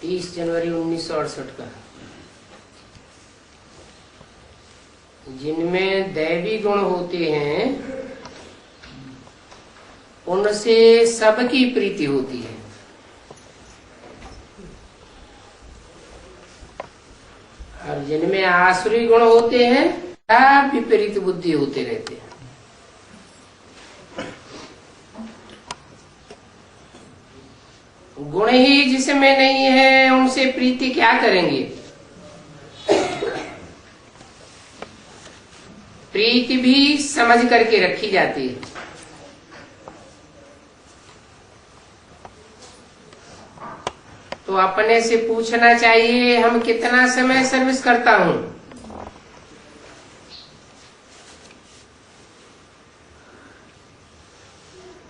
30 जनवरी 1968 का। जिनमें दैवी गुण होते हैं उनसे सबकी प्रीति होती है, और जिनमें आसुरी गुण होते हैं विपरीत बुद्धि होते रहते हैं। गुण ही जिसमें नहीं है उनसे प्रीति क्या करेंगे? प्रीति भी समझ करके रखी जाती है। तो अपने से पूछना चाहिए, हम कितना समय सर्विस करता हूं?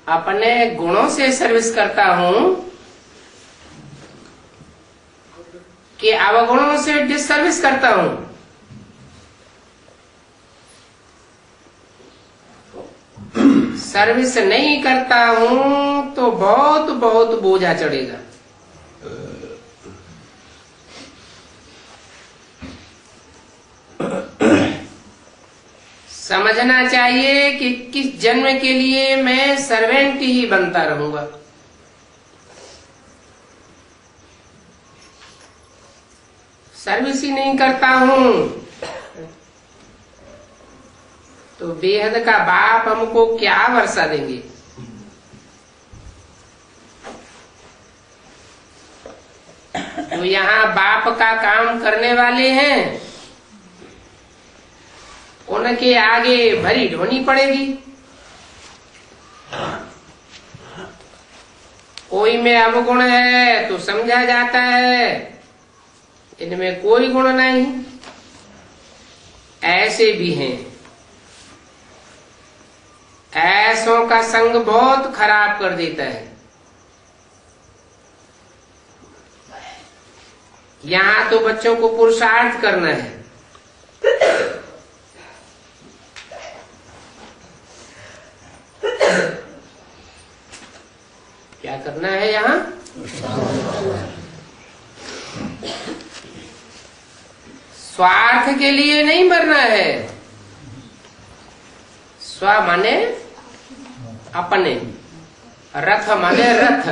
अपने गुणों से सर्विस करता हूं कि अवगुणों से डिसर्विस करता हूं? सर्विस नहीं करता हूं तो बहुत बहुत बोझा चढ़ेगा। समझना चाहिए कि किस जन्म के लिए मैं सर्वेंट ही बनता रहूंगा। सर्विस ही नहीं करता हूं तो बेहद का बाप हमको क्या वर्षा देंगे? तो यहाँ बाप का काम करने वाले हैं, उनके आगे भरी ढोनी पड़ेगी। कोई में अवगुण है तो समझा जाता है, इनमें कोई गुण नहीं। ऐसे भी हैं। ऐसों का संग बहुत खराब कर देता है। यहाँ तो बच्चों को पुरुषार्थ करना है। क्या करना है यहाँ? स्वार्थ के लिए नहीं मरना है। स्व माने अपने, रथ माने रथ,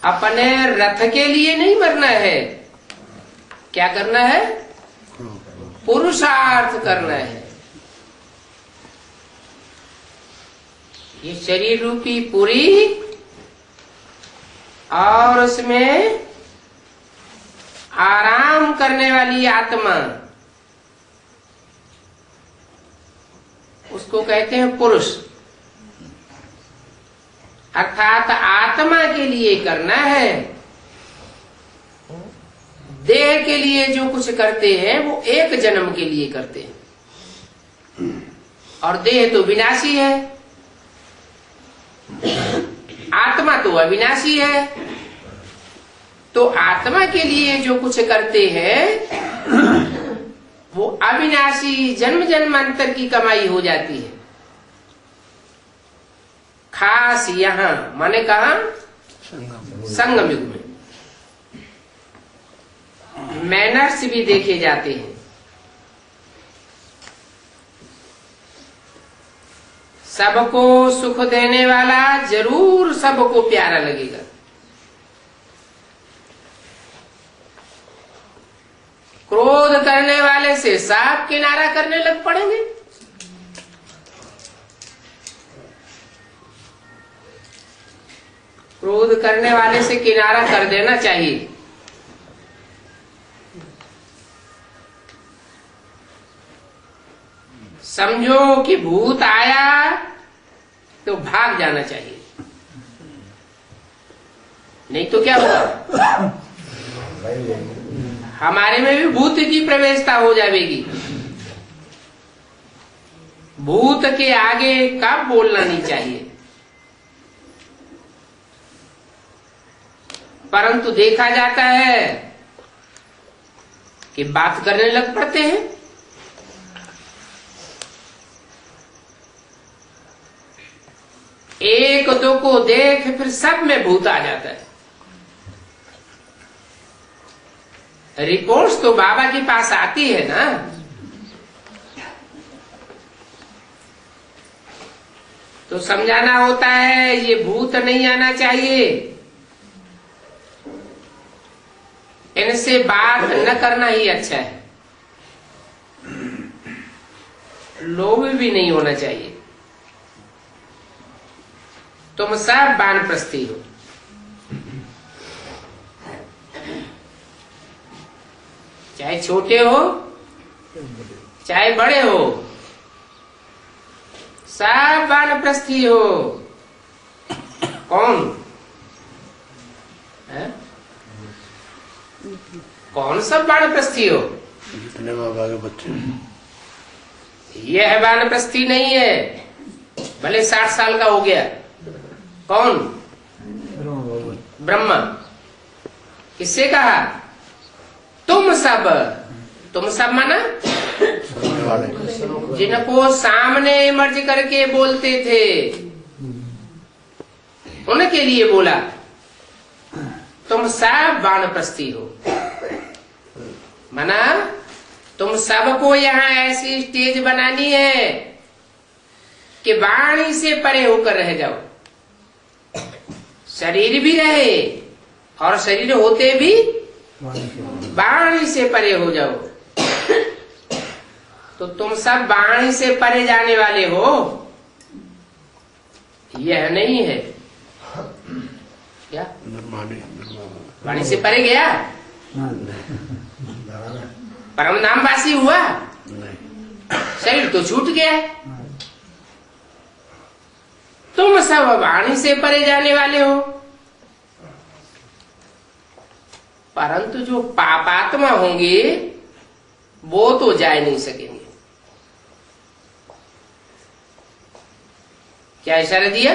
अपने रथ के लिए नहीं मरना है। क्या करना है? पुरुषार्थ करना है। ये शरीर रूपी पूरी और उसमें आराम करने वाली आत्मा, उसको कहते हैं पुरुष। अर्थात आत्मा के लिए करना है। देह के लिए जो कुछ करते हैं वो एक जन्म के लिए करते हैं, और देह तो विनाशी है, आत्मा तो अविनाशी है। तो आत्मा के लिए जो कुछ करते हैं वो अविनाशी जन्म जन्मांतर की कमाई हो जाती है। खास यहाँ माने कहा संगम युग में मैनर्स भी देखे जाते हैं। सबको सुख देने वाला जरूर सबको प्यारा लगेगा। क्रोध करने वाले से सब किनारा करने लग पड़ेंगे। क्रोध करने वाले से किनारा कर देना चाहिए। समझो कि भूत आया तो भाग जाना चाहिए, नहीं तो क्या होगा? हमारे में भी भूत की प्रवेशता हो जाएगी। भूत के आगे कब बोलना नहीं चाहिए। परंतु देखा जाता है कि बात करने लग पड़ते हैं। एक दो को देख फिर सब में भूत आ जाता है। रिपोर्ट्स तो बाबा के पास आती है ना। तो समझाना होता है ये भूत नहीं आना चाहिए, इनसे बात न करना ही अच्छा है, लोभ भी नहीं होना चाहिए। तुम सब वानप्रस्थी हो, चाहे छोटे हो चाहे बड़े हो, सब वानप्रस्थी हो। कौन है? कौन सब वानप्रस्थी हो? जितने बाबा के बच्चे। यह वानप्रस्थी नहीं है, भले 60 साल का हो गया। कौन? ब्रह्मा। किससे कहा? तुम सब माना जिनको सामने मर्ज करके बोलते थे उनके लिए बोला तुम सब वानप्रस्थी हो। माना तुम सबको यहाँ ऐसी स्टेज बनानी है कि वाणी से परे होकर रह जाओ, शरीर भी रहे और शरीर होते भी वाणी से परे हो जाओ। तो तुम सब वाणी से परे जाने वाले हो, यह नहीं है क्या? वाणी से परे गया, परम नामवासी हुआ, शरीर तो छूट गया। तुम सब वाणी से परे जाने वाले हो, परंतु जो पापात्मा होंगे वो तो जा नहीं सकेंगे। क्या इशारा दिया?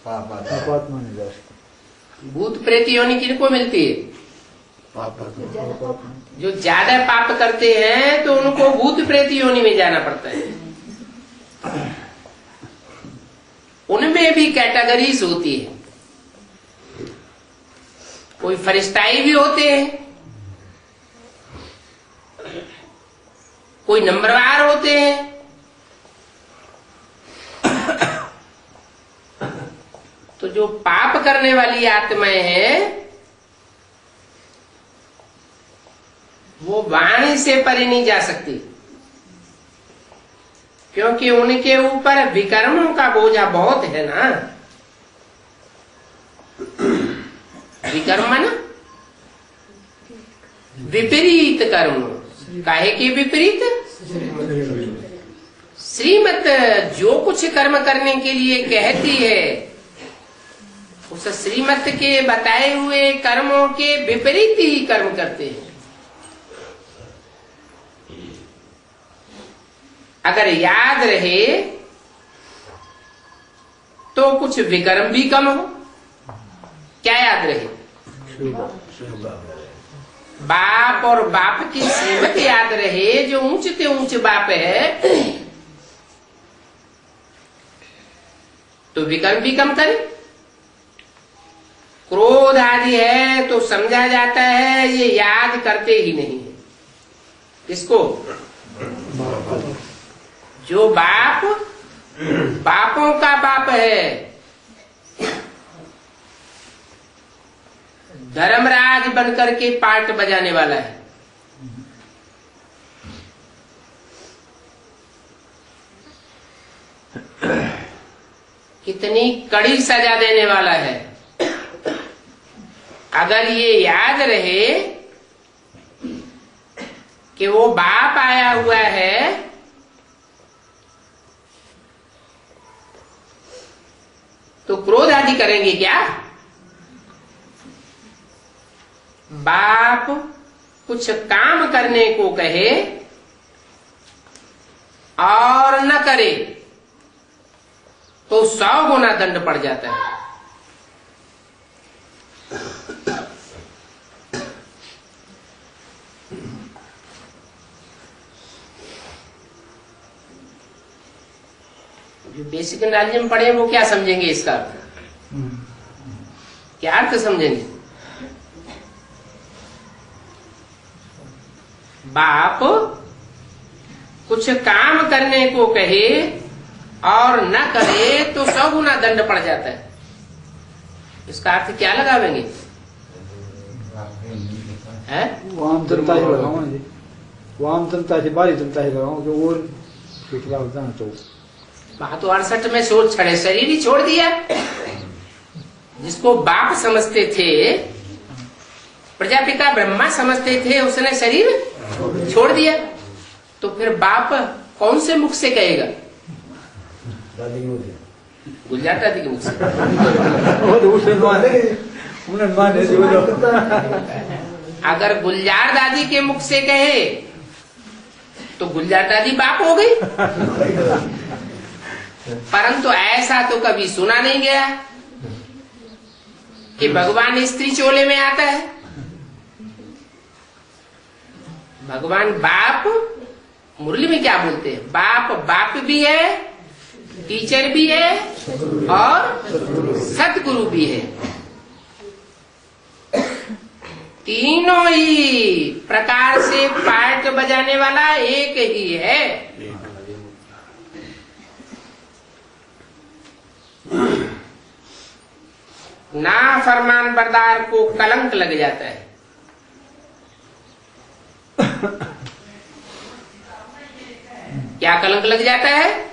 पापात्मा नहीं जा सकते। भूत प्रेत योनि किनको मिलती है? जो ज्यादा पाप करते हैं तो उनको भूत प्रेत योनि में जाना पड़ता है। उनमें भी कैटेगरीज होती है, कोई फरिश्ताई भी होते हैं, कोई नंबरवार होते हैं। तो जो पाप करने वाली आत्माएं हैं वो वाणी से परे नहीं जा सकती, क्योंकि उनके ऊपर विकर्मों का बोझा बहुत है ना। विकर्म ना विपरीत कर्म। काहे के विपरीत? श्रीमत जो कुछ कर्म करने के लिए कहती है उस श्रीमत के बताए हुए कर्मों के विपरीत ही कर्म करते हैं। अगर याद रहे तो कुछ विकर्म भी कम हो। क्या याद रहे? बाप और बाप की श्रीमत याद रहे, जो ऊंच से ऊंच बाप है तो विकर्म भी कम करे। क्रोध आदि है तो समझा जाता है ये याद करते ही नहीं है। किसको? जो बाप बापों का बाप है, धर्मराज बनकर के पार्ट बजाने वाला है, कितनी कड़ी सजा देने वाला है। अगर ये याद रहे कि वो बाप आया हुआ है तो क्रोध आदि करेंगे क्या? बाप कुछ काम करने को कहे और न करे तो 100 गुना दंड पड़ जाता है। जो बेसिक नॉलेज में पढ़े वो क्या समझेंगे इसका अर्थ? क्या अर्थ समझेंगे? बाप कुछ काम करने को कहे और न करे तो 100 गुना दंड पड़ जाता है। इसका अर्थ क्या लगावेंगे? है वाम जनता ही लगाओ ना जी, वाम जनता से बारी जनता ही लगाओ जो वो पिछला होता है। तो 68 में सोच छड़े शरीर ही छोड़ दिया। जिसको बाप समझते थे, प्रजापिता ब्रह्मा समझते थे, उसने शरीर छोड़ दिया। तो फिर बाप कौन से मुख से कहेगा? गुलजार दादी के मुख से। वो तो उसने माने जी वो तो। अगर गुलजार दादी के मुख से कहे तो गुलजार दादी बाप हो गई। परंतु ऐसा तो कभी सुना नहीं गया कि भगवान स्त्री चोले में आता है। भगवान बाप मुरली में क्या बोलते हैं? बाप बाप भी है, टीचर भी है और सतगुरु भी है। तीनों ही प्रकार से पार्ट बजाने वाला एक ही है। ना फरमान बरदार को कलंक लग जाता है। क्या कलंक लग जाता है?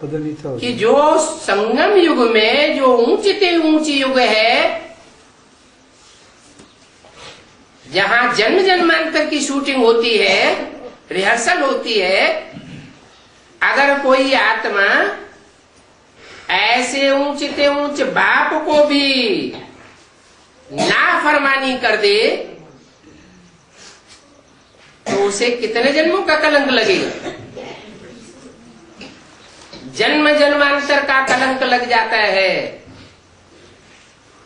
पता नहीं था कि जो संगम युग में जो ऊंचे ऊंची युग है, जहां जन्म जन्मांतर की शूटिंग होती है, रिहर्सल होती है, अगर कोई आत्मा ऐसे ऊंचे ऊंचे बाप को भी नाफरमानी कर दे तो उसे कितने जन्मों का कलंक लगेगा? जन्म जन्मांतर का कलंक लग जाता है।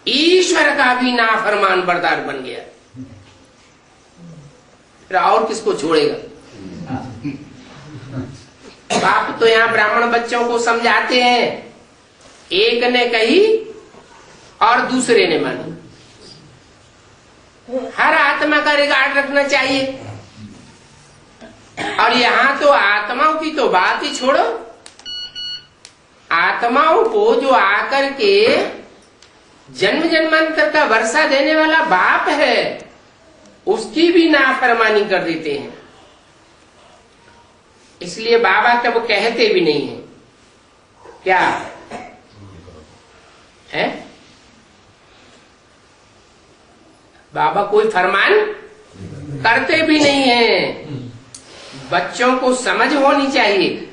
ईश्वर का भी नाफरमान बरदार बन गया, फिर और किसको छोड़ेगा? बाप तो यहाँ ब्राह्मण बच्चों को समझाते हैं, एक ने कही और दूसरे ने मानी। हर आत्मा का रिकॉर्ड रखना चाहिए। और यहाँ तो आत्माओं की तो बात ही छोड़ो, आत्माओं को जो आकर के जन्म जन्मांतर का वर्षा देने वाला बाप है, उसकी भी नाफरमानी कर देते हैं। इसलिए बाबा कब कहते भी नहीं है। क्या है? बाबा कोई फरमान करते भी नहीं है। बच्चों को समझ होनी चाहिए।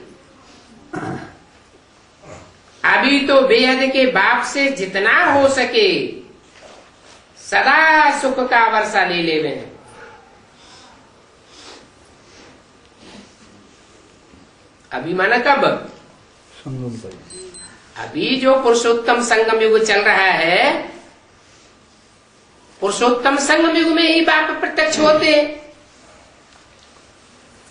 अभी तो बेहद के बाप से जितना हो सके सदा सुख का वर्षा ले लेवे। अभी माना कब? संगम पर। अभी जो पुरुषोत्तम संगम युग चल रहा है, पुरुषोत्तम संगम युग में ही बाप प्रत्यक्ष होते।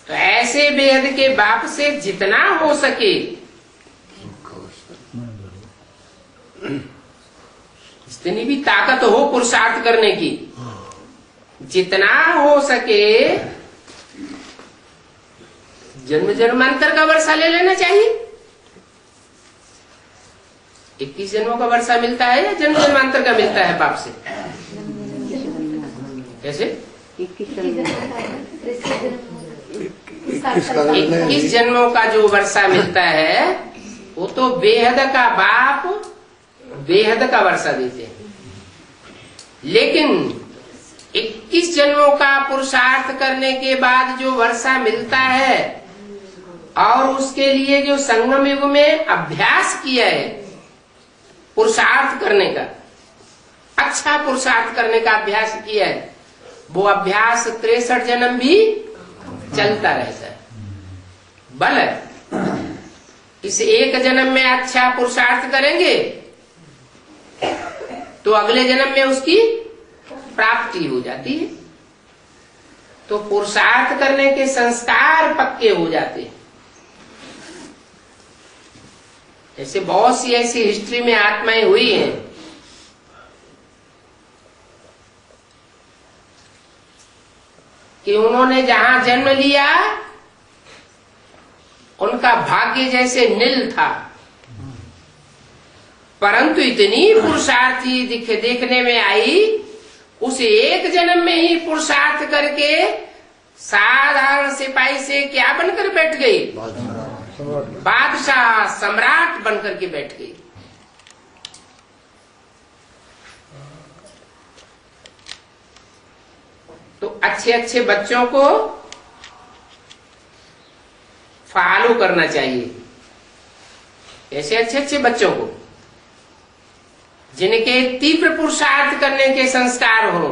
तो ऐसे बेहद के बाप से जितना हो सके, जितनी भी ताकत हो पुरुषार्थ करने की, जितना हो सके जन्म जन्मांतर का वर्षा ले लेना चाहिए। 21 जन्मों का वर्षा मिलता है या जन्म जन्मांतर का मिलता है बाप से? कैसे? 21 जन्मों का जो वर्षा मिलता है वो तो बेहद का बाप बेहद का वर्षा देते हैं। लेकिन 21 जन्मों का पुरुषार्थ करने के बाद जो वर्षा मिलता है और उसके लिए जो संगम युग में अभ्यास किया है पुरुषार्थ करने का, अच्छा पुरुषार्थ करने का अभ्यास किया है, वो अभ्यास 63 जन्म भी चलता रहता है। बल इस एक जन्म में अच्छा पुरुषार्थ करेंगे तो अगले जन्म में उसकी प्राप्ति हो जाती है। तो पुरुषार्थ करने के संस्कार पक्के हो जाते हैं। ऐसे बहुत सी ऐसी हिस्ट्री में आत्माएं हुई हैं कि उन्होंने जहां जन्म लिया उनका भाग्य जैसे नील था, परंतु इतनी पुरुषार्थी देखने में आई, उस एक जन्म में ही पुरुषार्थ करके साधारण सिपाही से क्या बनकर बैठ गई? बादशाह, सम्राट बनकर के बैठ गई। तो अच्छे अच्छे बच्चों को फॉलो करना चाहिए, ऐसे अच्छे अच्छे बच्चों को जिनके तीव्र पुरुषार्थ करने के संस्कार हो।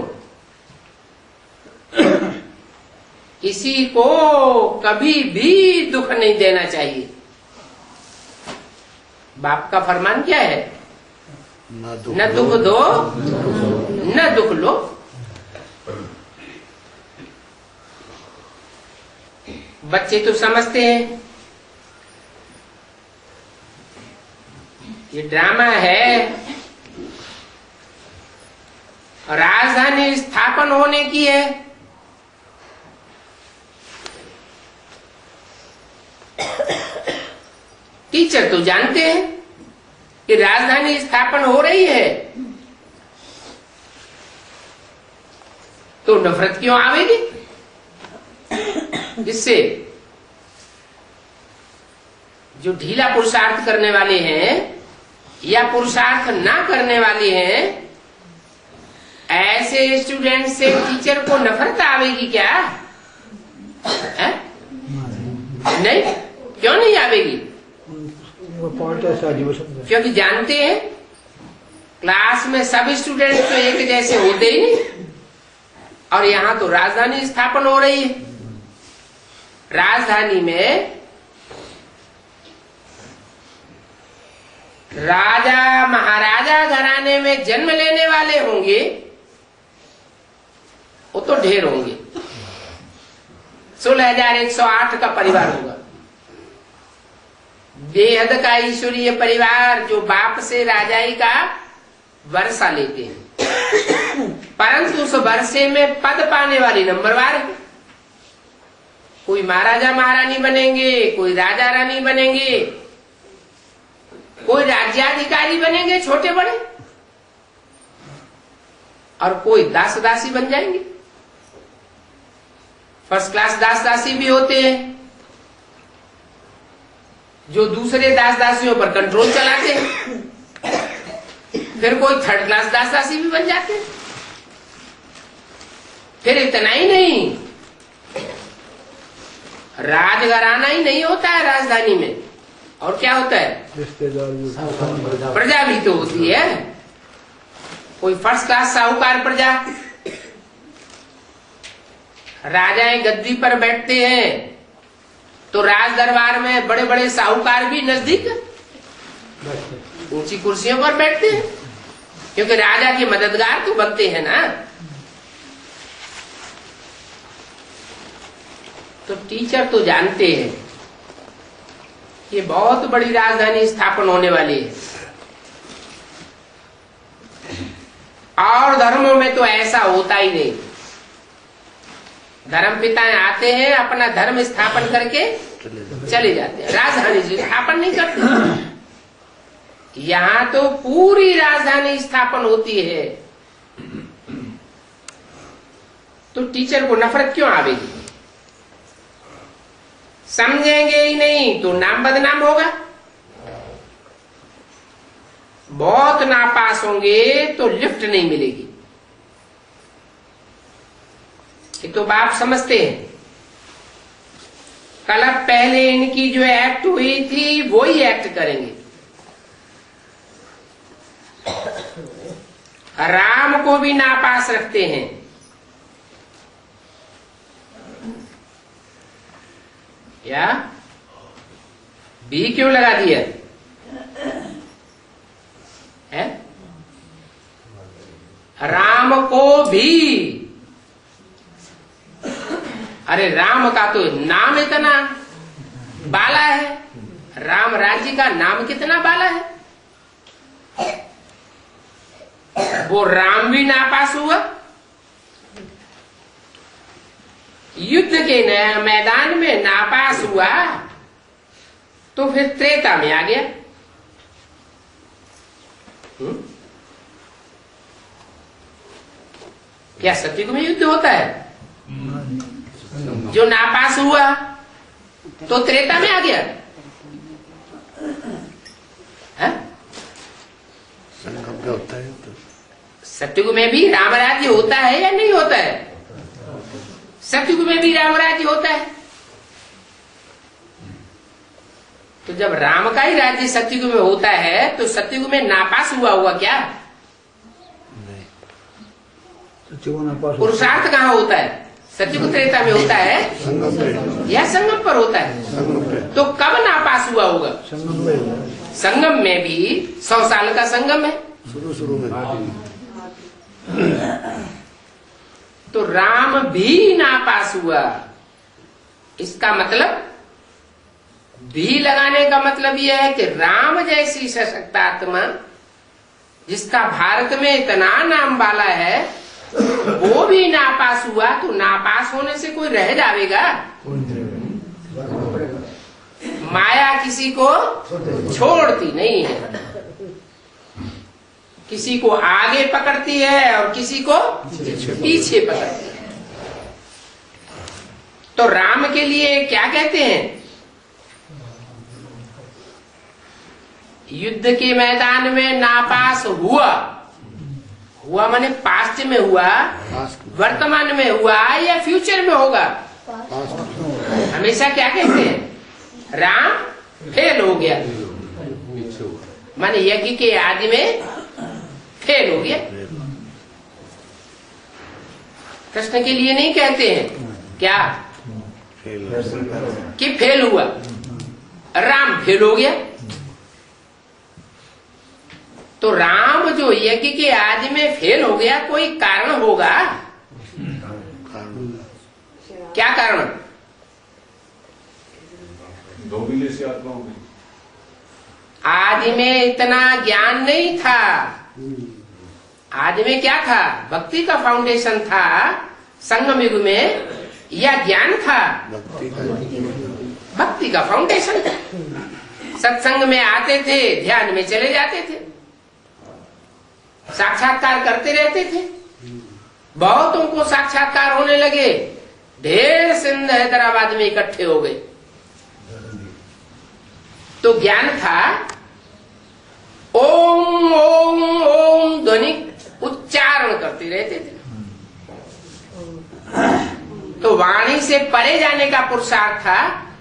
किसी को कभी भी दुख नहीं देना चाहिए। बाप का फरमान क्या है? न दुख दो न दुख लो। बच्चे तो समझते हैं ये ड्रामा है, राजधानी स्थापन होने की है। टीचर तो जानते हैं कि राजधानी स्थापन हो रही है, तो नफरत क्यों आवेगी? इससे जो ढीला पुरुषार्थ करने वाले हैं या पुरुषार्थ ना करने वाले हैं, ऐसे स्टूडेंट से टीचर को नफरत आवेगी क्या? है? नहीं, क्यों नहीं आवेगी? क्योंकि जानते हैं क्लास में सब स्टूडेंट तो एक जैसे होते ही नहीं, और यहाँ तो राजधानी स्थापन हो रही है। राजधानी में राजा महाराजा घराने में जन्म लेने वाले होंगे, वो तो ढेर होंगे। 16,108 का परिवार होगा। बेहद का ईश्वरीय परिवार जो बाप से राजाई का वर्षा लेते हैं, परंतु उस वर्षे में पद पाने वाली नंबरवार है। कोई महाराजा महारानी बनेंगे, कोई राजा रानी बनेंगे, कोई राज्याधिकारी बनेंगे छोटे बड़े, और कोई दास दासी बन जाएंगे। फर्स्ट क्लास दास दासी भी होते हैं जो दूसरे दास दासियों पर कंट्रोल चलाते हैं। फिर कोई थर्ड क्लास दास दासी भी बन जाते हैं। फिर इतना ही नहीं, राजघराना ही नहीं होता है राजधानी में, और क्या होता है? प्रजा भी तो होती है। कोई फर्स्ट क्लास साहूकार प्रजा, राजाएं गद्दी पर बैठते हैं तो राज दरबार में बड़े बड़े साहूकार भी नजदीक ऊंची कुर्सियों पर बैठते हैं, क्योंकि राजा के मददगार तो बनते हैं ना। तो टीचर तो जानते हैं ये बहुत बड़ी राजधानी स्थापन होने वाली है, और धर्मों में तो ऐसा होता ही नहीं। धर्म पिताएं आते हैं, अपना धर्म स्थापन करके चले जाते हैं, राजधानी स्थापन नहीं करते। यहाँ तो पूरी राजधानी स्थापन होती है। तो टीचर को नफरत क्यों आवेगी? समझेंगे ही नहीं तो नाम बदनाम होगा। बहुत नापास होंगे तो लिफ्ट नहीं मिलेगी। ये तो बाप समझते हैं। कल पहले इनकी जो एक्ट हुई थी वही एक्ट करेंगे। राम को भी नापास रखते हैं। क्या बी क्यों लगा दिया है? राम को भी, अरे राम का तो नाम इतना बाला है, राम राज्य का नाम कितना बाला है, वो राम भी नापास हुआ। युद्ध के मैदान में नापास हुआ तो फिर त्रेता में आ गया। क्या सतयुग में युद्ध होता है? जो नापास हुआ तो त्रेता में आ गया है? संगम में होता है तो सतयुग में भी राम राज्य होता है या नहीं होता है? सतयुग में भी राम राज्य होता है। तो जब राम का ही राज्य सतयुग में होता है तो सतयुग में नापास हुआ हुआ क्या? पुरुषार्थ कहाँ होता है? सतयुग त्रेता में होता है या संगम पर होता है? तो कब नापास हुआ होगा? संगम में भी 100 साल का संगम है शुरू में। तो राम भी नापास हुआ। इसका मतलब भी लगाने का मतलब यह है कि राम जैसी सशक्त आत्मा जिसका भारत में इतना नाम वाला है वो भी नापास हुआ तो नापास होने से कोई रह जाएगा? माया किसी को छोड़ती नहीं है, किसी को आगे पकड़ती है और किसी को पीछे पकड़ती है। तो राम के लिए क्या कहते हैं? युद्ध के मैदान में नापास हुआ माने पास्ट में हुआ, वर्तमान में हुआ या फ्यूचर में होगा? हमेशा क्या कहते हैं? राम फेल हो गया माने यज्ञ के आदि में फेल हो गया। कृष्ण के लिए नहीं कहते हैं क्या कि फेल हुआ, राम फेल हो गया। तो राम जो यज्ञ के आदि में फेल हो गया कोई कारण होगा? क्या कारण? आदि में इतना ज्ञान नहीं था। आदि में क्या था? भक्ति का फाउंडेशन था। संगम युग में या ज्ञान था? भक्ति का फाउंडेशन था। सत्संग में आते थे, ध्यान में चले जाते थे, साक्षात्कार करते रहते थे। बहुतों को साक्षात्कार होने लगे, ढेर सिंध हैदराबाद में इकट्ठे हो गए। तो ज्ञान था, ओम ओम ओम ध्वनि उच्चारण करते रहते थे। तो वाणी से परे जाने का पुरुषार्थ था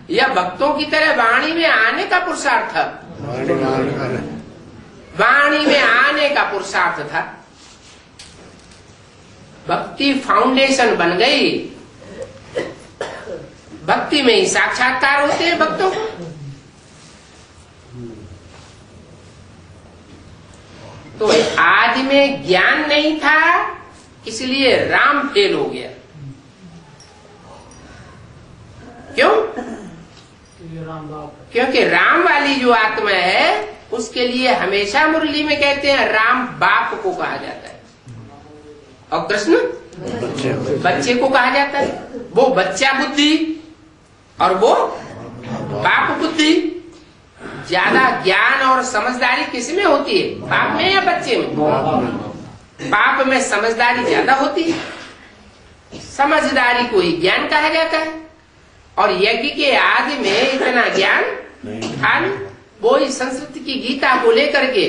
या भक्तों की तरह वाणी में आने का पुरुषार्थ था? वाणी में आने का पुरुषार्थ था। भक्ति फाउंडेशन बन गई। भक्ति में ही साक्षात्कार होते हैं भक्तों को। तो आदि में ज्ञान नहीं था इसलिए राम फेल हो गया। क्यों? क्योंकि राम वाली जो आत्मा है उसके लिए हमेशा मुरली में कहते हैं राम बाप को कहा जाता है और कृष्ण बच्चे को कहा जाता है। वो बच्चा बुद्धि और वो बाप बुद्धि। ज्यादा ज्ञान और समझदारी किस में होती है? बाप में या बच्चे में? बाप में समझदारी ज्यादा होती है। समझदारी को ही ज्ञान कहा जाता है। और यज्ञ के आदि में इतना ज्ञान था नहीं। वो ही संस्कृत की गीता को लेकर के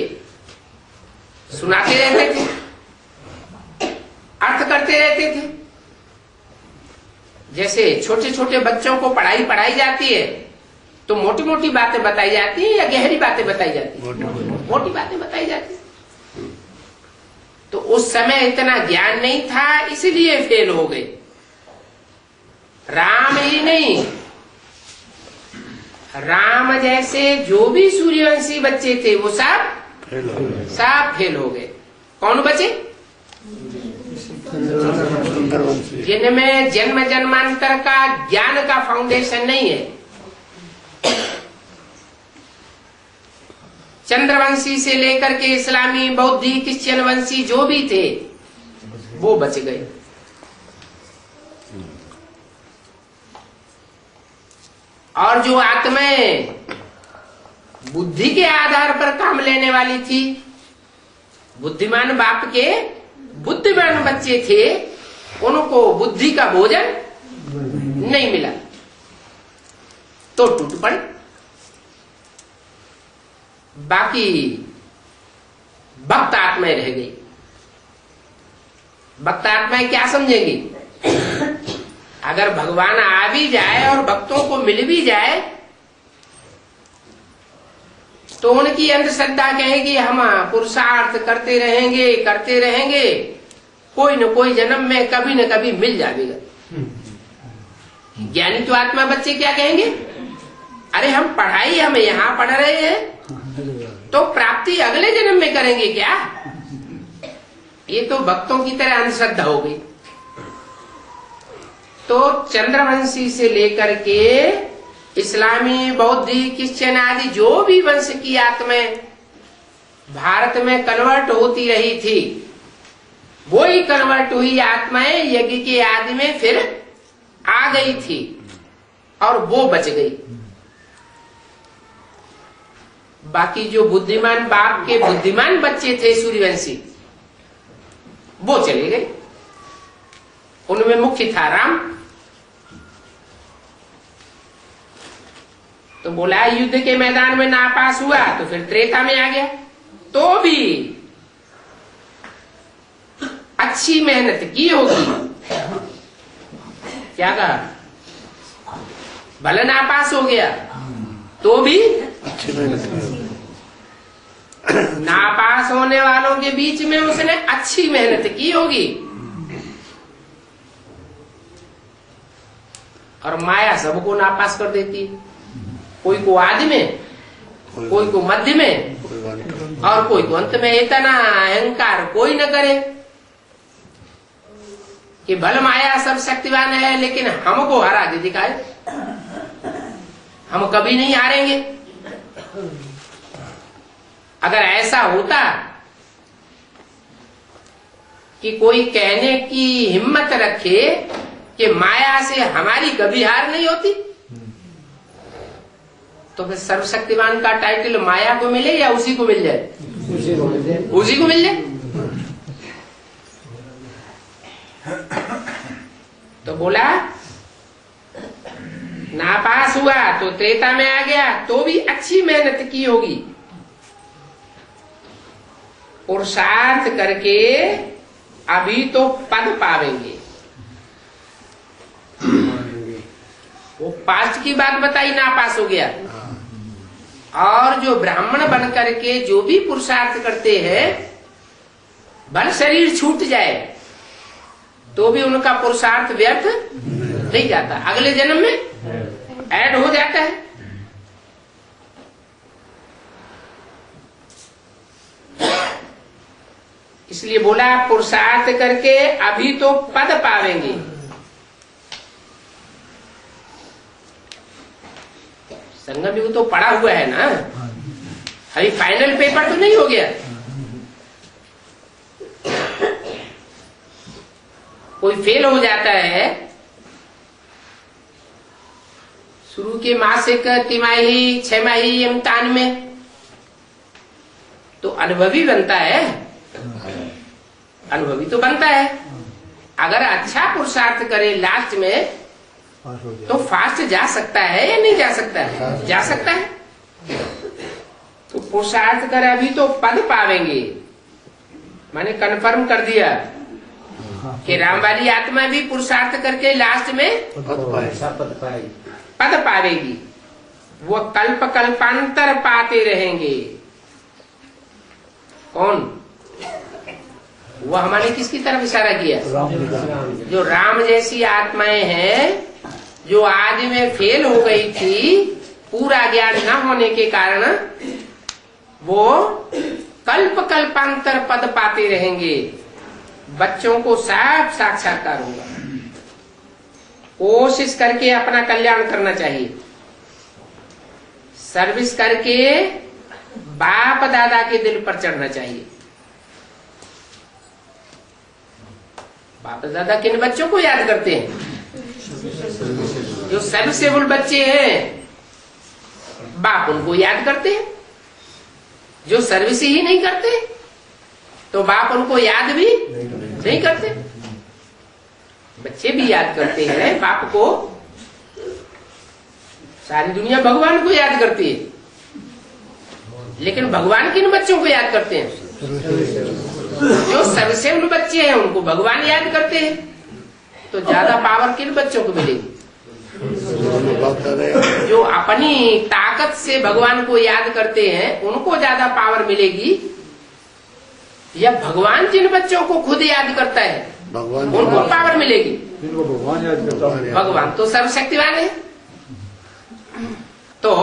सुनाते रहते थे, अर्थ करते रहते थे। जैसे छोटे छोटे बच्चों को पढ़ाई जाती है तो मोटी मोटी बातें बताई जाती है या गहरी बातें बताई जाती है? मोटी बातें बताई जाती है। तो उस समय इतना ज्ञान नहीं था इसलिए फेल हो गए। राम ही नहीं, राम जैसे जो भी सूर्यवंशी बच्चे थे वो सब फेल हो गए। कौन बचे? जिनमें जन्म जन्मांतर का ज्ञान का फाउंडेशन नहीं है। चंद्रवंशी से लेकर के इस्लामी, बौद्धी, क्रिश्चियन वंशी जो भी थे वो बच गए। और जो आत्माएं बुद्धि के आधार पर काम लेने वाली थी, बुद्धिमान बाप के बुद्धिमान बच्चे थे, उनको बुद्धि का भोजन नहीं मिला तो टूट पड़े। बाकी भक्त आत्माएं रह गई। भक्त आत्माएं क्या समझेंगी? अगर भगवान आ भी जाए और भक्तों को मिल भी जाए तो उनकी अंधश्रद्धा कहेगी हम पुरुषार्थ करते रहेंगे, कोई न कोई जन्म में कभी न कभी मिल जाएगा। ज्ञानी तो आत्मा बच्चे क्या कहेंगे? अरे हम यहाँ पढ़ रहे हैं तो प्राप्ति अगले जन्म में करेंगे क्या? ये तो भक्तों की तरह अंधश्रद्धा हो गई। तो चंद्रवंशी से लेकर के इस्लामी, बौद्धिक, क्रिश्चियन आदि जो भी वंश की आत्माएं भारत में कन्वर्ट होती रही थी, वही कन्वर्ट हुई आत्माएं यज्ञ के आदि में फिर आ गई थी और वो बच गई। बाकी जो बुद्धिमान बाप के बुद्धिमान बच्चे थे सूर्यवंशी, वो चले गए। उनमें मुख्य था राम। तो बोला युद्ध के मैदान में नापास हुआ तो फिर त्रेता में आ गया, तो भी अच्छी मेहनत की होगी। क्या कहा? भले नापास हो गया तो भी अच्छी मेहनत की होगी। नापास होने वालों के बीच में उसने अच्छी मेहनत की होगी। और माया सबको नापास कर देती है, कोई को आदि में, कोई को मध्य में और कोई को अंत में। इतना अहंकार कोई न करे कि भल माया सब शक्तिवान है लेकिन हमको हरा दे दिखाए, हम कभी नहीं हारेंगे। अगर ऐसा होता कि कोई कहने की हिम्मत रखे कि माया से हमारी कभी हार नहीं होती, तो फिर सर्वशक्तिमान का टाइटल माया को मिले या उसी को मिल जाए? उसी को मिल जाए। तो बोला नापास हुआ तो त्रेता में आ गया तो भी अच्छी मेहनत की होगी, पुरुषार्थ करके अभी तो पद पावेंगे। वो पास्ट की बात बताई, नापास हो गया। और जो ब्राह्मण बन करके जो भी पुरुषार्थ करते हैं, भले शरीर छूट जाए तो भी उनका पुरुषार्थ व्यर्थ नहीं जाता, अगले जन्म में ऐड हो जाता है। इसलिए बोला पुरुषार्थ करके अभी तो पद पावेंगे। संगम युग तो पड़ा हुआ है ना, अभी फाइनल पेपर तो नहीं हो गया। कोई फेल हो जाता है शुरू के मासिक, तिमाही, छमाही इम्तिहान में, तो अनुभवी बनता है, अनुभवी तो बनता है। अगर अच्छा पुरुषार्थ करे लास्ट में तो फास्ट जा सकता है या नहीं जा सकता है? जा सकता है। तो पुरुषार्थ करे अभी तो पद पावेंगे। मैंने कंफर्म कर दिया कि राम वाली आत्मा भी पुरुषार्थ करके लास्ट में पद पावेगी। वो कल्प कल्पांतर पाते रहेंगे। कौन? वो हमारे किसकी तरफ इशारा किया? जो राम जैसी आत्माएं हैं, जो आदि में फेल हो गई थी पूरा ज्ञान न होने के कारण, वो कल्प कल्पांतर पद पाते रहेंगे। बच्चों को साफ साक्षात्कार होगा। कोशिश करके अपना कल्याण करना चाहिए, सर्विस करके बाप दादा के दिल पर चढ़ना चाहिए। बाप दादा किन बच्चों को याद करते हैं? जो सर्विसेबल बच्चे हैं बाप उनको याद करते हैं। जो सर्विस ही नहीं करते तो बाप उनको याद भी नहीं करते। बच्चे भी याद करते हैं बाप को, सारी दुनिया भगवान को याद करती है, लेकिन भगवान किन बच्चों को याद करते हैं? जो सर्वसेवल बच्चे हैं उनको भगवान याद करते हैं। तो ज्यादा पावर किन बच्चों को मिलेगी? जो अपनी ताकत से भगवान को याद करते हैं उनको ज्यादा पावर मिलेगी, या भगवान जिन बच्चों को खुद याद करता है उनको पावर मिलेगी? जिनको भगवान याद करता है। भगवान तो सर्वशक्तिवान है। तो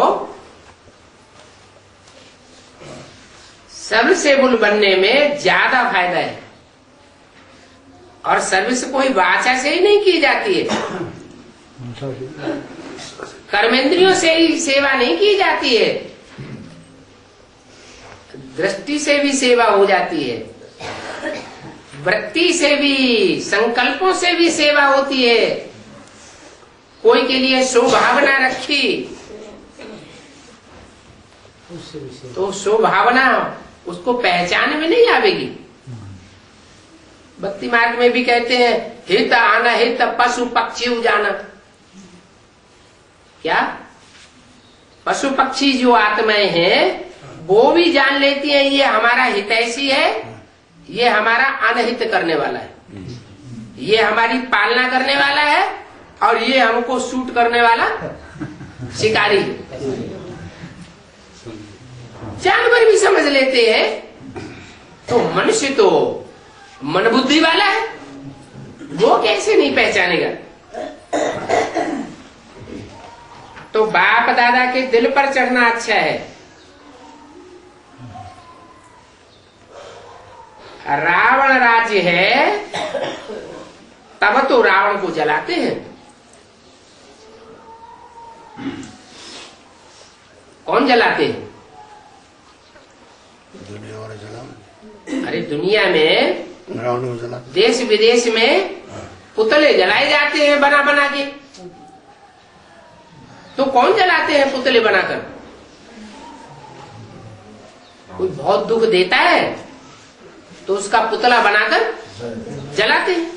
सर्वसेवल बनने में ज्यादा फायदा है। और सर्विस कोई वाचा से ही नहीं की जाती है, कर्मेंद्रियों से ही सेवा नहीं की जाती है, दृष्टि से भी सेवा हो जाती है, वृत्ति से भी, संकल्पों से भी सेवा होती है। कोई के लिए स्वभावना रखी तो स्वभावना उसको पहचान में नहीं आवेगी। भक्ति मार्ग में भी कहते हैं हित आना हित पशु पक्षी जाना। क्या पशु पक्षी जो आत्माएं हैं वो भी जान लेती हैं ये हमारा हितैषी है, ये हमारा अनहित करने वाला है, ये हमारी पालना करने वाला है, और ये हमको शूट करने वाला शिकारी है। जानवर भी समझ लेते हैं। तो मनुष्य तो मन बुद्धि वाला है, वो कैसे नहीं पहचानेगा? तो बाप दादा के दिल पर चढ़ना अच्छा है। रावण राज्य है तब तो रावण को जलाते हैं। कौन जलाते हैं? दुनिया वाले जला। अरे दुनिया में रावण को जला। देश विदेश में पुतले जलाए जाते हैं बना बना के। तो कौन जलाते हैं पुतले बनाकर? कोई बहुत दुख देता है तो उसका पुतला बनाकर जलाते हैं।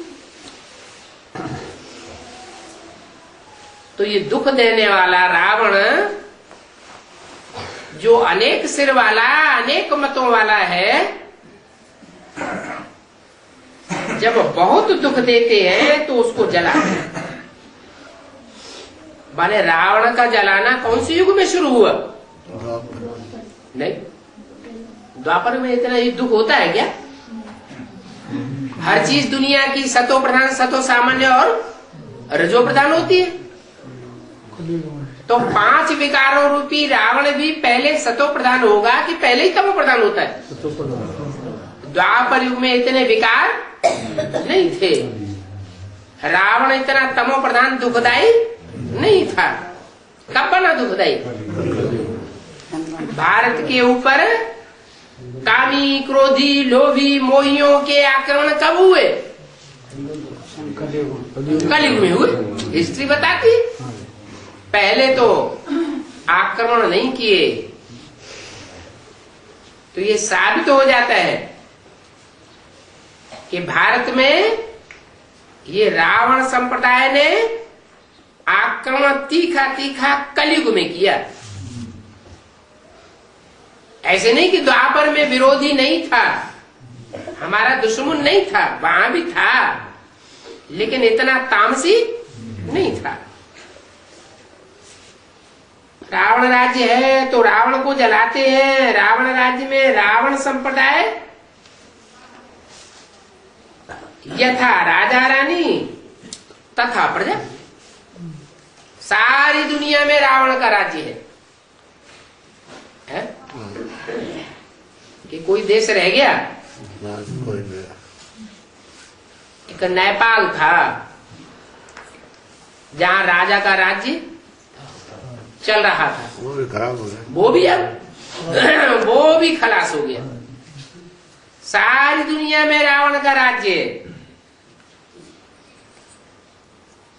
तो ये दुख देने वाला रावण जो अनेक सिर वाला, अनेक मतों वाला है, जब बहुत दुख देते हैं तो उसको जलाते हैं। माने रावण का जलाना कौन सी युग में शुरू हुआ? नहीं, द्वापर में इतना ही दुख होता है क्या? हर चीज दुनिया की सतो प्रधान, सतो सामान्य और रजो प्रधान होती है। तो 5 विकारों रूपी रावण भी पहले सतो प्रधान होगा कि पहले ही तमो प्रधान होता है? द्वापर युग में इतने विकार नहीं थे। रावण इतना तमो प्रधान दुखदाई नहीं था। कब बना दुखदाई? भारत के ऊपर कामी, क्रोधी, लोभी, मोहियों के आक्रमण कब हुए? कलयुग में हुए। हिस्ट्री बताती। पहले तो आक्रमण नहीं किए। तो ये साबित हो जाता है कि भारत में ये रावण संप्रदाय ने आक्रमण तीखा तीखा कलयुग में किया। ऐसे नहीं कि द्वापर में विरोधी नहीं था, हमारा दुश्मन नहीं था, वहां भी था, लेकिन इतना तामसी नहीं था। रावण राज्य है तो रावण को जलाते हैं। रावण राज्य में रावण संप्रदाय यथा राजा रानी तथा प्रजा। सारी दुनिया में रावण का राज्य है? कि कोई देश रह गया? कोई नहीं। एक नेपाल था जहां राजा का राज्य चल रहा था, वो भी खराब हो गया। वो भी अब वो भी खलास हो गया। सारी दुनिया में रावण का राज्य है।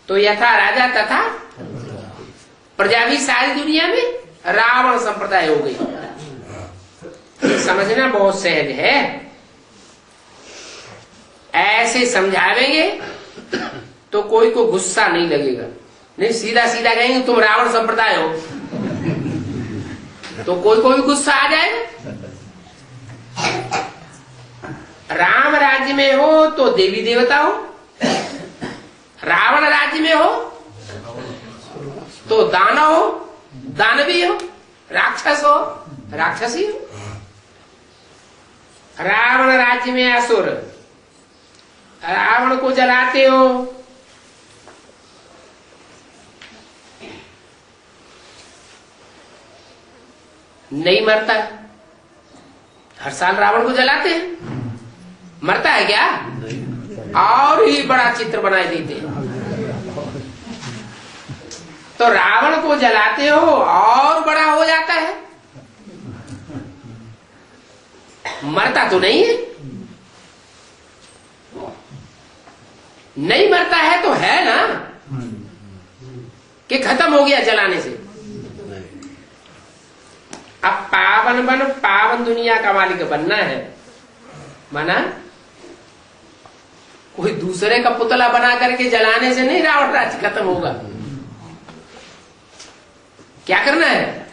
तो यथा राजा तथा प्रजा भी सारी दुनिया में रावण संप्रदाय हो गई। ये समझना बहुत सहज है। ऐसे समझावेंगे तो कोई को गुस्सा नहीं लगेगा। नहीं, सीधा सीधा कहेंगे तुम रावण संप्रदाय हो तो कोई को भी गुस्सा आ जाएगा। राम राज्य में हो तो देवी देवता हो, रावण राज्य में हो तो दानव हो, दानवी हो, राक्षस हो, राक्षसी हो। रावण राज्य में असुर, रावण को जलाते हो, नहीं मरता। हर साल रावण को जलाते हैं, मरता है क्या? और ही बड़ा चित्र बनाए देते हैं। तो रावण को जलाते हो और बड़ा हो जाता है, मरता तो नहीं है। नहीं मरता है तो है ना कि खत्म हो गया जलाने से। अब पावन बन, पावन दुनिया का मालिक बनना है, माना कोई दूसरे का पुतला बना करके जलाने से नहीं रावण राज्य खत्म होगा। क्या करना है?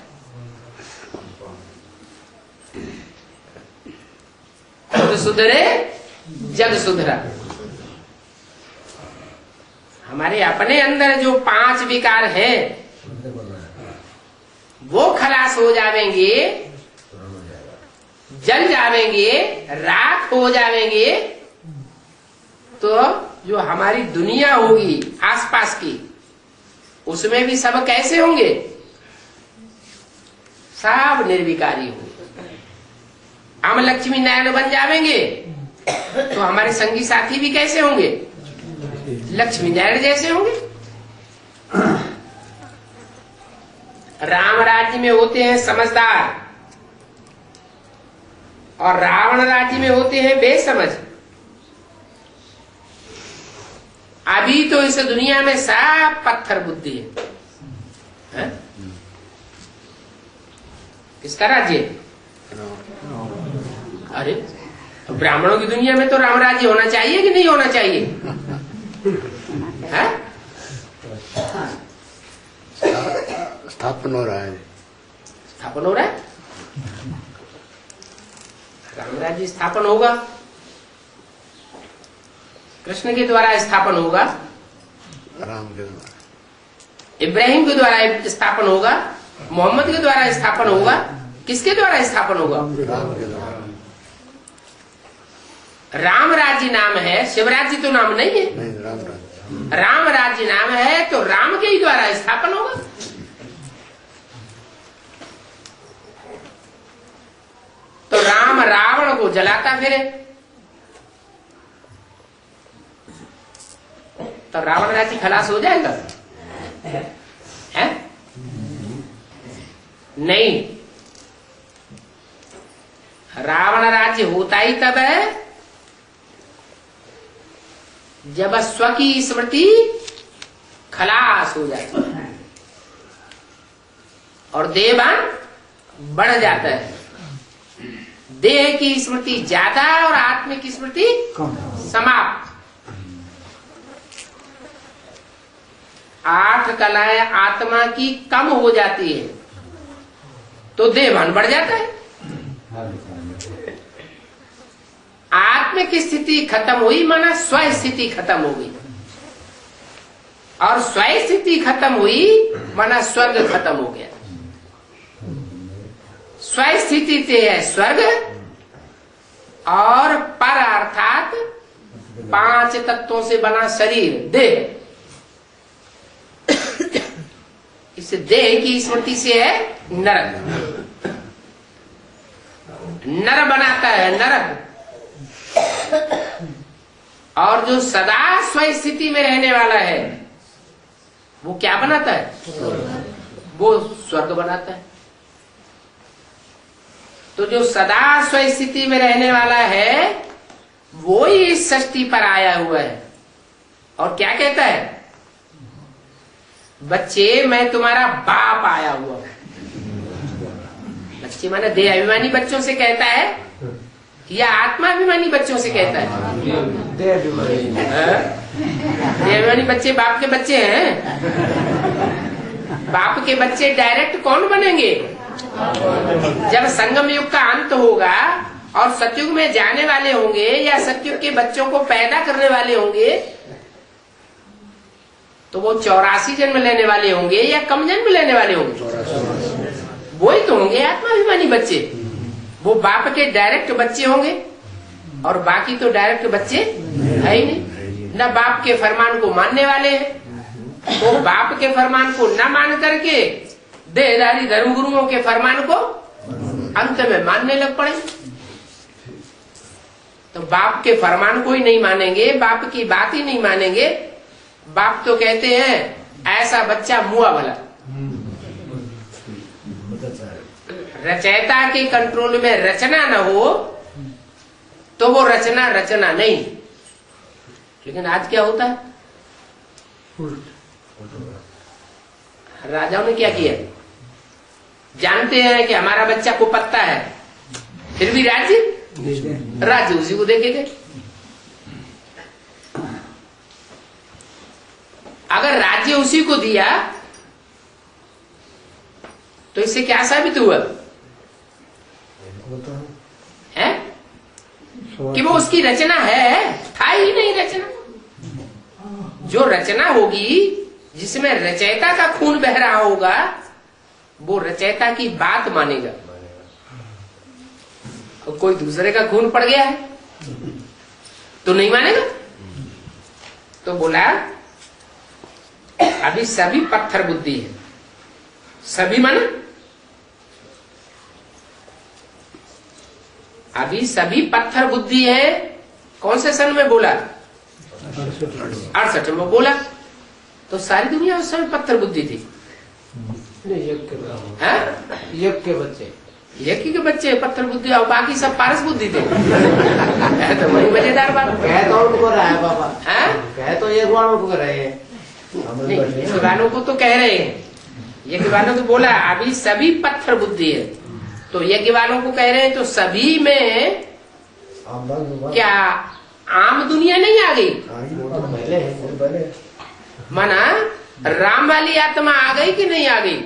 खुद सुधरे जग सुधरा। हमारे अपने अंदर जो 5 विकार हैं वो खलास हो जावेंगे, जल जावेंगे, राख हो जावेंगे, तो जो हमारी दुनिया होगी आसपास की उसमें भी सब कैसे होंगे? सब निर्विकारी होंगे। हम लक्ष्मी नारायण बन जावेंगे तो हमारे संगी साथी भी कैसे होंगे? लक्ष्मी नारायण जैसे होंगे। राम राज्य में होते हैं समझदार और रावण राज्य में होते हैं बेसमझ। अभी तो इस दुनिया में सब पत्थर बुद्धि है। किसका राज्य? अरे ब्राह्मणों की दुनिया में तो राम राज्य होना चाहिए कि नहीं होना चाहिए? है? स्थापन हो रहा है। स्थापन हो रहा है। राम राज्य स्थापन होगा, कृष्ण के द्वारा स्थापन होगा, राम के द्वारा, इब्राहिम के द्वारा स्थापन होगा, मोहम्मद के द्वारा स्थापन होगा। किसके द्वारा स्थापन होगा? राम के द्वारा। राम राज्य नाम है, शिवराज्य तो नाम नहीं है। नहीं, राम राज्य। राम राज्य नाम है तो राम के ही द्वारा स्थापन होगा। तो राम रावण को जलाता फिरे तो रावण राज्य खलास हो जाएगा? है? नहीं, रावण राज्य होता ही तब है जब स्व की स्मृति खलास हो जाती है और देवान बढ़ जाता है। देह की स्मृति ज्यादा और आत्मा की स्मृति समाप्त। 8 कलाएं आत्मा की कम हो जाती है तो देहभान बढ़ जाता है। आत्म की स्थिति खत्म हुई माना स्व स्थिति खत्म हो गई, और स्व स्थिति खत्म हुई माना स्वर्ग खत्म हो गया। स्व स्थिति से है स्वर्ग और पर अर्थात 5 तत्वों से बना शरीर देह। इस देह की स्मृति से है नरक। नर बनाता है नरक। और जो सदा स्व स्थिति में रहने वाला है वो क्या बनाता है? वो स्वर्ग बनाता है। तो जो सदा स्व स्थिति में रहने वाला है वो ही इस सृष्टि पर आया हुआ है और क्या कहता है? बच्चे मैं तुम्हारा बाप आया हुआ हूं। बच्चे माने देह अभिमानी बच्चों से कहता है या आत्मा अभिमानी बच्चों से कहता है? देह अभिमानी बच्चे बाप के बच्चे हैं। बाप के बच्चे डायरेक्ट कौन बनेंगे? जब संगम युग का अंत होगा और सतयुग में जाने वाले होंगे या सतयुग के बच्चों को पैदा करने वाले होंगे, तो वो 84 जन्म लेने वाले होंगे या कम जन्म लेने वाले होंगे? वो ही तो होंगे आत्माभिमानी बच्चे। वो बाप के डायरेक्ट बच्चे होंगे और बाकी तो डायरेक्ट बच्चे है ही नहीं। न बाप के फरमान को मानने वाले हैं, तो बाप के फरमान को न मान करके देहधारी धर्म गुरुओं के फरमान को अंत में मानने लग पड़े। तो बाप के फरमान को ही नहीं मानेंगे, बाप की बात ही नहीं मानेंगे। बाप तो कहते हैं ऐसा बच्चा मुआ भला। रचयिता के कंट्रोल में रचना न हो तो वो रचना रचना नहीं। लेकिन आज क्या होता है? राजाओं ने क्या किया? जानते हैं कि हमारा बच्चा को पत्ता है, फिर भी राज्य उसी को देखेंगे। अगर राज्य उसी को दिया तो इससे क्या साबित हुआ है? कि वो उसकी रचना है, था ही नहीं रचना। जो रचना होगी जिसमें रचयिता का खून बह रहा होगा वो रचयिता की बात मानेगा। और कोई दूसरे का खून पड़ गया है तो नहीं मानेगा। तो बोला अभी सभी पत्थर बुद्धि है। सभी माने अभी सभी पत्थर बुद्धि है। कौन से सन में बोला? 68 में बोला। तो सारी दुनिया उस समय पत्थर बुद्धि थी। यज्ञ के बच्चे, यज्ञ के बच्चे पत्थर बुद्धि और बाकी सब पारस बुद्धि थे। तो वही मजेदार बात कह तो उनको रहा है बाबा, कह तो यज्ञवानों को रहे हैं। यज्ञवानों को तो कह रहे हैं, यज्ञवानों को बोला अभी सभी पत्थर बुद्धि है। तो यज्ञवानों को कह रहे हैं तो सभी में क्या आम दुनिया नहीं आ गई? माना राम वाली आत्मा आ गई कि नहीं आ गई?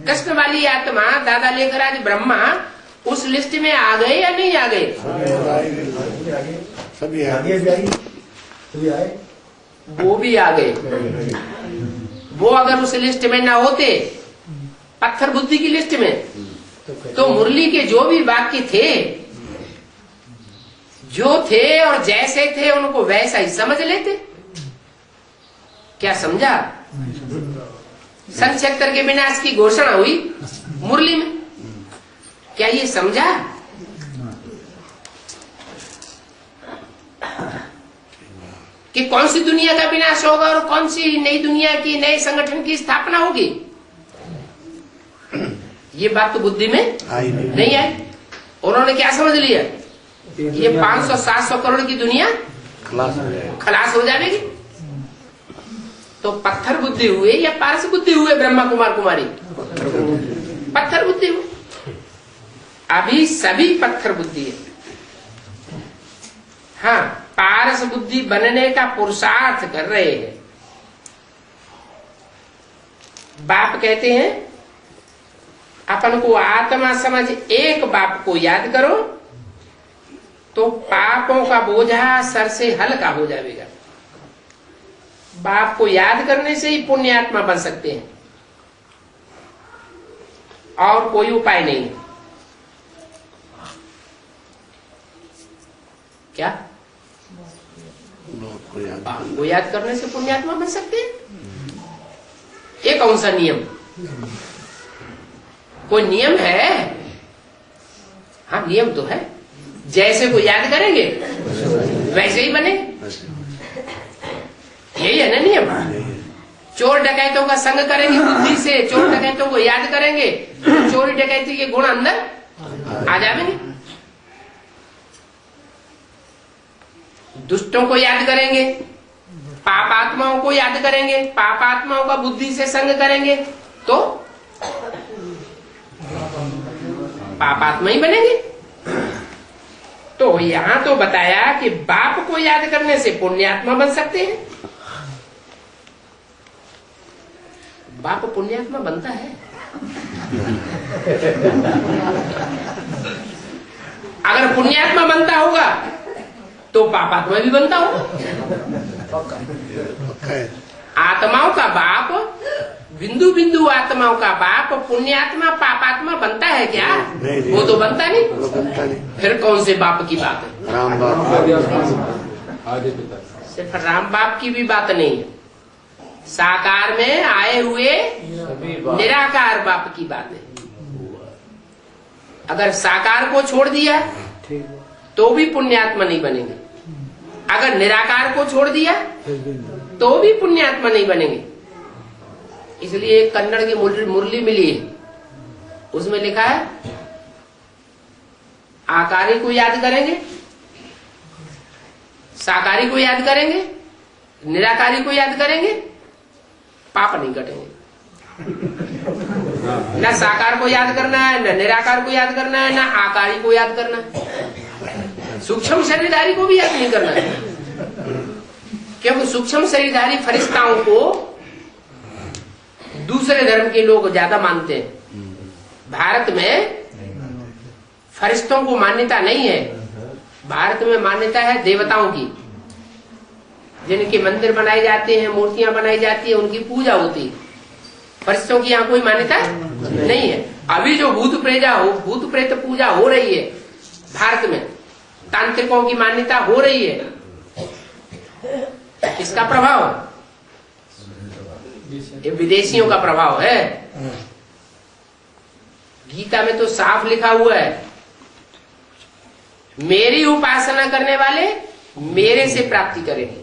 कृष्ण वाली आत्मा दादा लेकर आज ब्रह्मा उस लिस्ट में आ गए या नहीं आ गए? सभी आए, वो भी आ गए। वो अगर उस लिस्ट में ना होते, पत्थर बुद्धि की लिस्ट में, तो मुरली के जो भी वाक्य थे, जो थे और जैसे थे उनको वैसा ही समझ लेते। क्या समझा? सन 76 के विनाश की घोषणा हुई मुरली में, क्या ये समझा? कि कौन सी दुनिया का विनाश होगा और कौन सी नई दुनिया की, नए संगठन की स्थापना होगी? ये बात तो बुद्धि में नहीं आई। उन्होंने क्या समझ लिया? ये 500-700 करोड़ की दुनिया खलास हो जाएगी। तो पत्थर बुद्धि हुए या पारस बुद्धि हुए? ब्रह्मा कुमार कुमारी पत्थर बुद्धि हुए। अभी सभी पत्थर बुद्धि है। हाँ, पारस बुद्धि बनने का पुरुषार्थ कर रहे हैं। बाप कहते हैं अपन को आत्मा समझ एक बाप को याद करो तो पापों का बोझा सर से हल्का हो जाएगा। बाप को याद करने से ही पुण्यात्मा बन सकते हैं, और कोई उपाय नहीं। क्या बाप को याद करने से पुण्यात्मा बन सकते हैं? ये कौन सा नियम? कोई नियम है? हाँ, नियम तो है। जैसे को याद करेंगे वैसे ही बने, यही है ना नियम। चोर डकैतों का संग करेंगे बुद्धि से, चोर डकैतों को याद करेंगे तो चोरी डकैती के गुण अंदर आ जाएंगे। दुष्टों को याद करेंगे, पाप आत्माओं को याद करेंगे, पाप आत्माओं का बुद्धि से संग करेंगे तो पापात्मा ही बनेंगे। तो यहां तो बताया कि बाप को याद करने से पुण्यात्मा बन सकते हैं। बाप पुण्यात्मा बनता है? अगर पुण्यात्मा बनता होगा तो पापात्मा भी बनता होगा। आत्माओं का बाप, बिंदु बिंदु आत्माओं का बाप पुण्यात्मा पापात्मा बनता है क्या? वो तो बनता नहीं। फिर कौन से बाप की बात है? राम बाप, आदि पिता। सिर्फ राम बाप की भी बात नहीं है, साकार में आए हुए निराकार बाप की बात है। अगर साकार को छोड़ दिया तो भी पुण्यात्मा नहीं बनेंगे, अगर निराकार को छोड़ दिया तो भी पुण्यात्मा नहीं बनेंगे। इसलिए एक कन्नड़ की मुरली मिली है, उसमें लिखा है आकारी को याद करेंगे, साकारी को याद करेंगे, निराकारी को याद करेंगे, पाप नहीं कटेंगे। न साकार को याद करना है, न निराकार को याद करना है, न आकारी को याद करना है, सूक्ष्म शरीरधारी को भी याद नहीं करना है। क्योंकि सूक्ष्म शरीरधारी फरिश्ताओं को दूसरे धर्म के लोग ज्यादा मानते हैं। भारत में फरिश्तों को मान्यता नहीं है, भारत में मान्यता है देवताओं की। जिनके मंदिर बनाए जाते हैं, मूर्तियां बनाई जाती है, उनकी पूजा होती है। फरिश्तों की यहाँ कोई मान्यता नहीं है। अभी जो भूत प्रेत पूजा हो रही है भारत में, तांत्रिकों की मान्यता हो रही है, किसका प्रभाव है? ये विदेशियों का प्रभाव है। गीता में तो साफ लिखा हुआ है, मेरी उपासना करने वाले मेरे से प्राप्ति करेंगे,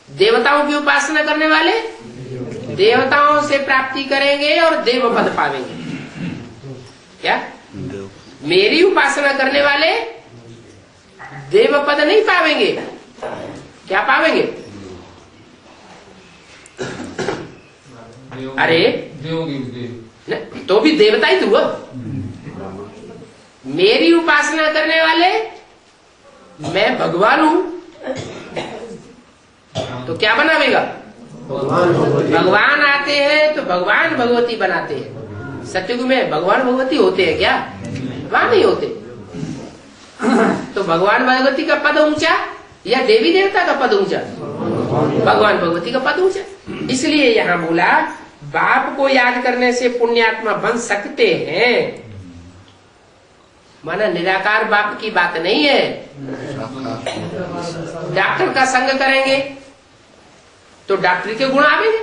देवताओं की उपासना करने वाले देवताओं से प्राप्ति करेंगे और देव पद पावेंगे। क्या? मेरी उपासना करने वाले देव पद नहीं पावेंगे, क्या पावेंगे? अरे तो भी देवता ही तो हुआ। मेरी उपासना करने वाले, मैं भगवान हूं, तो क्या बनावेगा? भगवान आते हैं तो भगवान भगवती बनाते हैं। सत्युग में भगवान भगवती होते हैं क्या? भगवान नहीं होते। तो भगवान भगवती का पद ऊंचा या देवी देवता का पद ऊंचा? भगवान भगवती का पद ऊंचा। इसलिए यहाँ बोला बाप को याद करने से पुण्यात्मा बन सकते हैं। माना निराकार बाप की बात नहीं है। डॉक्टर का संग करेंगे तो डॉक्टरी के गुण आवेंगे,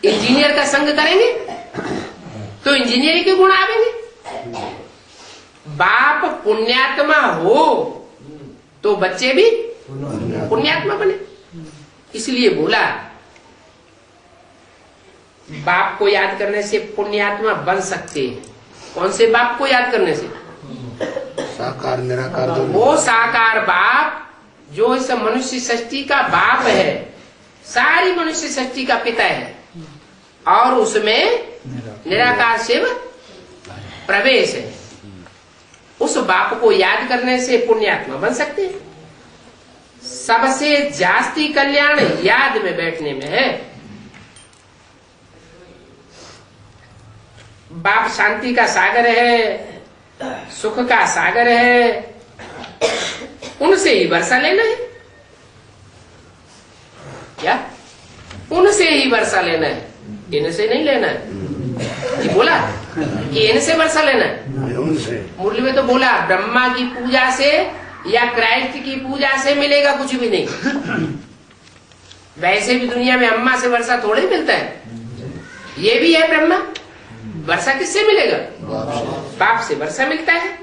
इंजीनियर का संग करेंगे तो इंजीनियरिंग के गुण आवेंगे। बाप पुण्यात्मा हो तो बच्चे भी पुण्यात्मा बने। इसलिए बोला बाप को याद करने से पुण्यात्मा बन सकते हैं। कौन से बाप को याद करने से? साकार निराकार। वो साकार बाप जो इस मनुष्य सृष्टि का बाप है, सारी मनुष्य सृष्टि का पिता है, और उसमें निराकार शिव प्रवेश है। उस बाप को याद करने से पुण्यात्मा बन सकते हैं। सबसे जास्ती कल्याण याद में बैठने में है। बाप शांति का सागर है, सुख का सागर है, उनसे ही वर्षा लेना है। क्या? उनसे ही वर्षा लेना है, इनसे नहीं लेना है। कि बोला कि इनसे वर्षा लेना है। मुरली में तो बोला ब्रह्मा की पूजा से या क्राइस्ट की पूजा से मिलेगा कुछ भी नहीं। वैसे भी दुनिया में अम्मा से वर्षा थोड़े मिलता है। ये भी है ब्रह्मा, वर्षा किससे मिलेगा? बाप से वर्षा मिलता है।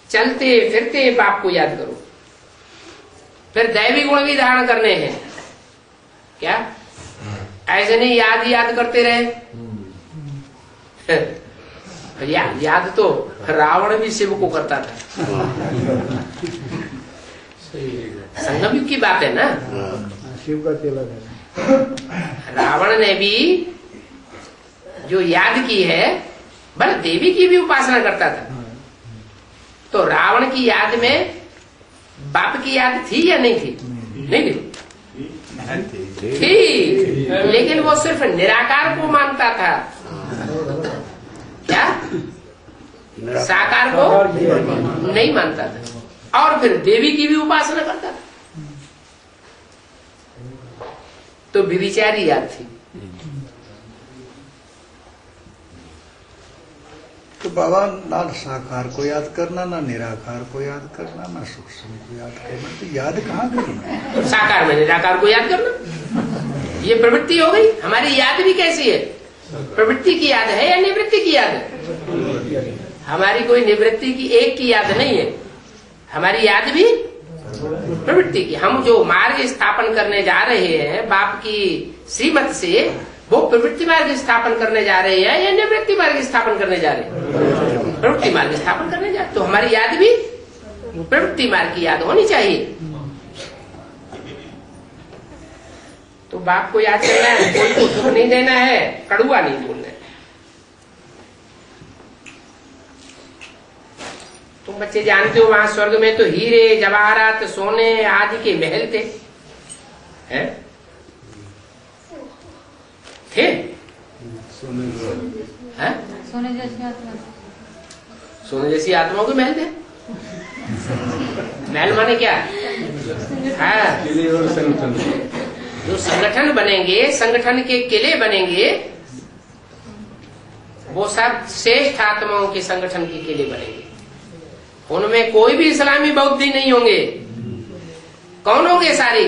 चलते फिरते बाप को याद करो। फिर दैवी गुण भी धारण करने हैं। क्या? ऐसे नहीं याद करते रहे। याद तो रावण भी शिव को करता था। संगम युग की बात है ना। शिव का चेला था। रावण ने भी जो याद की है भले देवी की भी उपासना करता था। तो रावण की याद में बाप की याद थी या नहीं थी? नहीं थी, लेकिन वो सिर्फ निराकार को मानता था। क्या? साकार को नहीं मानता था। और फिर देवी की भी उपासना करता था। तो व्यभिचारी याद थी। तो बाबा ना साकार को याद करना, ना निराकार को याद करना, ना सूक्ष्म को याद करना, तो याद कहाँ करना? साकार में निराकार को याद करना, ये प्रवृत्ति हो गई। हमारी याद भी कैसी है? प्रवृत्ति की याद है या निवृत्ति की याद है? हमारी कोई निवृत्ति की एक की याद नहीं है, हमारी याद भी प्रवृत्ति की। हम जो मार्ग स्थापन करने जा रहे हैं बाप की श्रीमत से, वो प्रवृत्ति मार्ग स्थापन करने जा रहे हैं या निवृत्ति मार्ग स्थापन करने जा रहे हैं? प्रवृत्ति मार्ग स्थापन करने जा रहे। तो हमारी याद भी प्रवृत्ति मार्ग की याद होनी चाहिए। तो बाप को याद करना है, कोई को दुख नहीं देना है, कड़ुआ नहीं बोलना है। तुम बच्चे जानते हो वहां स्वर्ग में तो हीरे जवाहरात सोने आदि के महल थे, हैं? थे? हैं? सोने जैसी आत्माओं के महल थे। महल माने क्या? हाँ, जो संगठन बनेंगे, संगठन के किले बनेंगे, वो सब श्रेष्ठ आत्माओं के संगठन के किले बनेंगे। उनमें कोई भी इस्लामी बौद्धि नहीं होंगे। कौन होंगे? सारे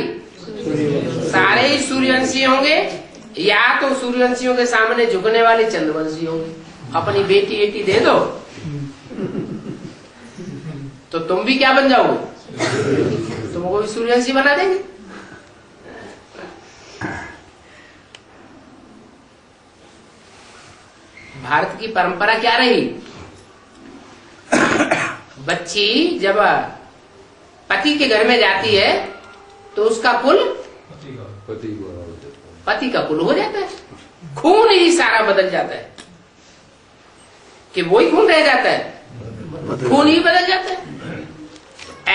ही सूर्यवंशी होंगे, या तो सूर्यवंशियों के सामने झुकने वाले चंद्रवंशी होंगे। अपनी बेटी बेटी दे दो तो तुम भी क्या बन जाओगे? तुमको भी सूर्यवंशी बना देंगे। भारत की परंपरा क्या रही? बच्ची जब पति के घर में जाती है तो उसका कुल पति का कुल हो जाता है। खून ही सारा बदल जाता है कि वही खून रह जाता है, खून ही बदल जाता है।